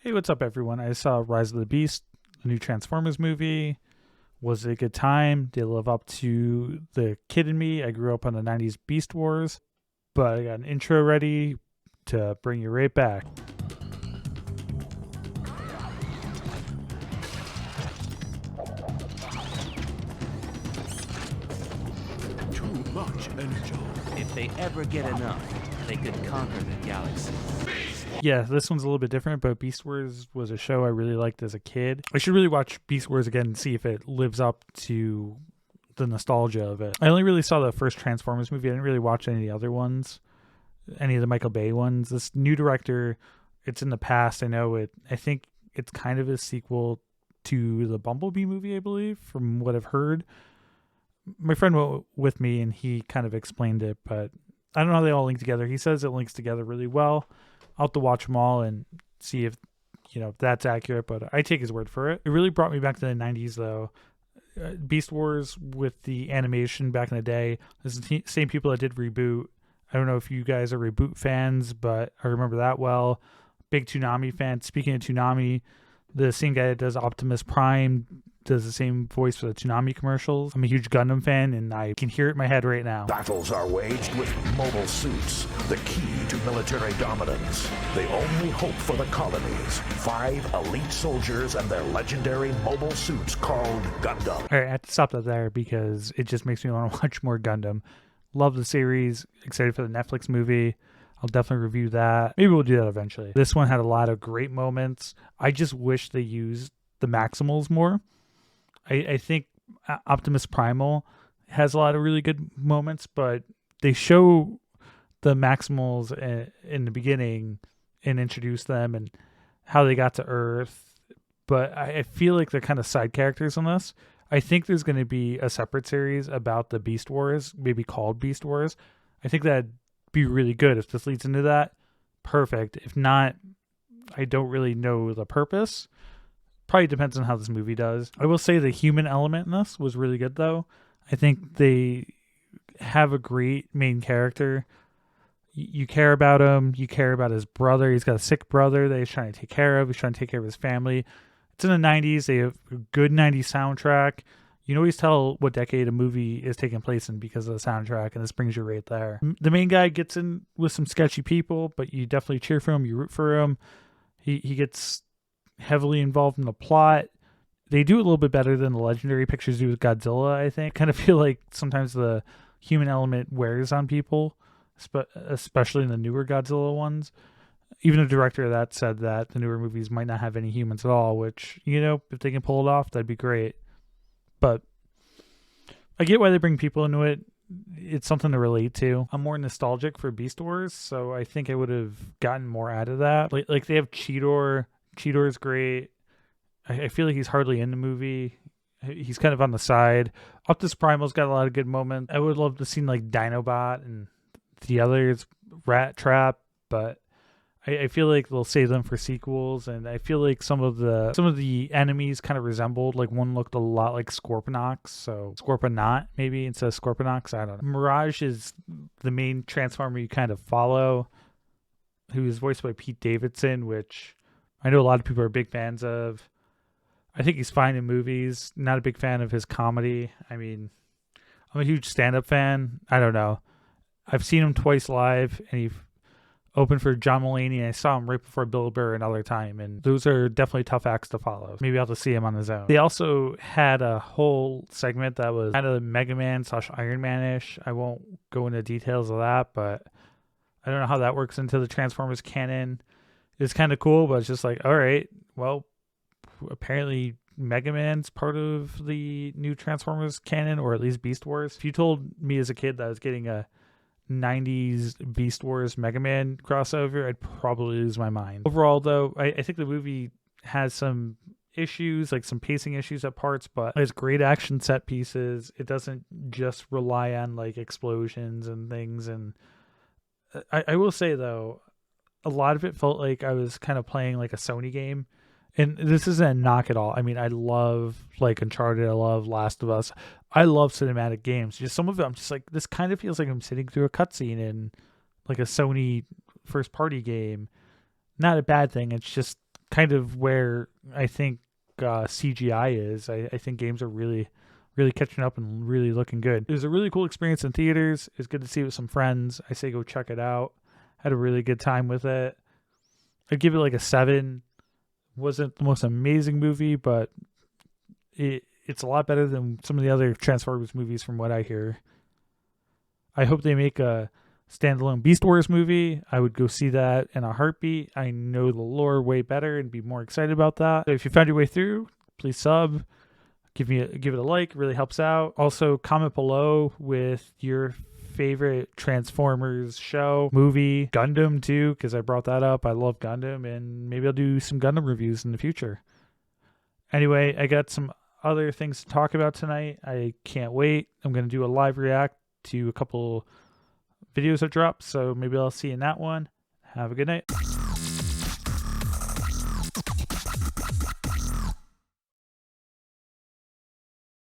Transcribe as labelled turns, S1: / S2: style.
S1: Hey, what's up, everyone? I saw Rise of the Beast, a new Transformers movie. Was it a good time? Did it live up to the kid in me? I grew up on the 90s Beast Wars, but I got an intro ready to bring you right back.
S2: Too much energy.
S3: If they ever get enough, they could conquer the galaxy.
S1: Yeah, this one's a little bit different, but Beast Wars was a show I really liked as a kid. I should really watch Beast Wars again and see if it lives up to the nostalgia of it. I only really saw the first Transformers movie. I didn't really watch any of the other ones, any of the Michael Bay ones. This new director, it's in the past. I know it. I think it's kind of a sequel to the Bumblebee movie, I believe, from what I've heard. My friend went with me and he kind of explained it, but I don't know how they all link together. He says it links together really well. I'll have to watch them all and see if if that's accurate, but I take his word for it. It really brought me back to the 90s though. Beast Wars with the animation back in the day. This is the same people that did Reboot. I don't know if you guys are Reboot fans, but I remember that well. Big Toonami fan. Speaking of Toonami, the same guy that does Optimus Prime does the same voice for the Toonami commercials. I'm a huge Gundam fan, and I can hear it in my head right now.
S4: Battles are waged with mobile suits, the key to military dominance. The only hope for the colonies. 5 elite soldiers and their legendary mobile suits called Gundam.
S1: All right, I have to stop that there because it just makes me want to watch more Gundam. Love the series. Excited for the Netflix movie. I'll definitely review that. Maybe we'll do that eventually. This one had a lot of great moments. I just wish they used the Maximals more. I think Optimus Primal has a lot of really good moments, but they show the Maximals in the beginning and introduce them and how they got to Earth. But I feel like they're kind of side characters in this. I think there's going to be a separate series about the Beast Wars, maybe called Beast Wars. I think that'd be really good if this leads into that. Perfect. If not, I don't really know the purpose. Probably depends on how this movie does. I will say the human element in this was really good, though. I think they have a great main character. You care about him. You care about his brother. He's got a sick brother that he's trying to take care of. He's trying to take care of his family. It's in the 90s. They have a good 90s soundtrack. You can always tell what decade a movie is taking place in because of the soundtrack, and this brings you right there. The main guy gets in with some sketchy people, but you definitely cheer for him. You root for him. He gets heavily involved in the plot. They do it a little bit better than the legendary pictures do with Godzilla, I think. Kind of feel like sometimes the human element wears on people, especially in the newer Godzilla ones. Even the director of that said that the newer movies might not have any humans at all, which, if they can pull it off, that'd be great. But I get why they bring people into it. It's something to relate to. I'm more nostalgic for Beast Wars, so I think I would have gotten more out of that. Like they have Cheetor. Cheetor's great. I feel like he's hardly in the movie. He's kind of on the side. Optimus Primal's got a lot of good moments. I would love to see like Dinobot and the others, Rat Trap, but I feel like they'll save them for sequels. And I feel like some of the enemies kind of resembled, like one looked a lot like Scorponok, so Scorponok maybe instead of Scorponox. I don't know. Mirage is the main Transformer you kind of follow, who is voiced by Pete Davidson, which I know a lot of people are big fans of. I think he's fine in movies. Not a big fan of his comedy. I mean, I'm a huge stand-up fan. I don't know. I've seen him twice live, and he opened for John Mulaney, and I saw him right before Bill Burr another time, and those are definitely tough acts to follow. Maybe I'll have to see him on his own. They also had a whole segment that was kind of Mega Man / Iron Man-ish. I won't go into details of that, but I don't know how that works into the Transformers canon. It's kind of cool, but it's just like, all right, well, apparently Mega Man's part of the new Transformers canon, or at least Beast Wars. If you told me as a kid that I was getting a 90s Beast Wars Mega Man crossover, I'd probably lose my mind. Overall, though, I think the movie has some issues, like some pacing issues at parts, but it has great action set pieces. It doesn't just rely on like explosions and things. And I will say, though, a lot of it felt like I was kind of playing like a Sony game. And this isn't a knock at all. I mean, I love like Uncharted. I love Last of Us. I love cinematic games. Just some of it, I'm just like, this kind of feels like I'm sitting through a cutscene in like a Sony first party game. Not a bad thing. It's just kind of where I think CGI is. I think games are really catching up and really looking good. It was a really cool experience in theaters. It's good to see it with some friends. I say go check it out. Had a really good time with it. I'd give it like a 7. Wasn't the most amazing movie, but it's a lot better than some of the other Transformers movies from what I hear. I hope they make a standalone Beast Wars movie. I would go see that in a heartbeat. I know the lore way better and be more excited about that. So if you found your way through, please sub. Give it a like. It really helps out. Also, comment below with your favorite Transformers show, movie, Gundam too, because I brought that up. I love Gundam, and maybe I'll do some Gundam reviews in the future. Anyway, I got some other things to talk about tonight. I can't wait. I'm going to do a live react to a couple videos that dropped, so maybe I'll see you in that one. Have a good night.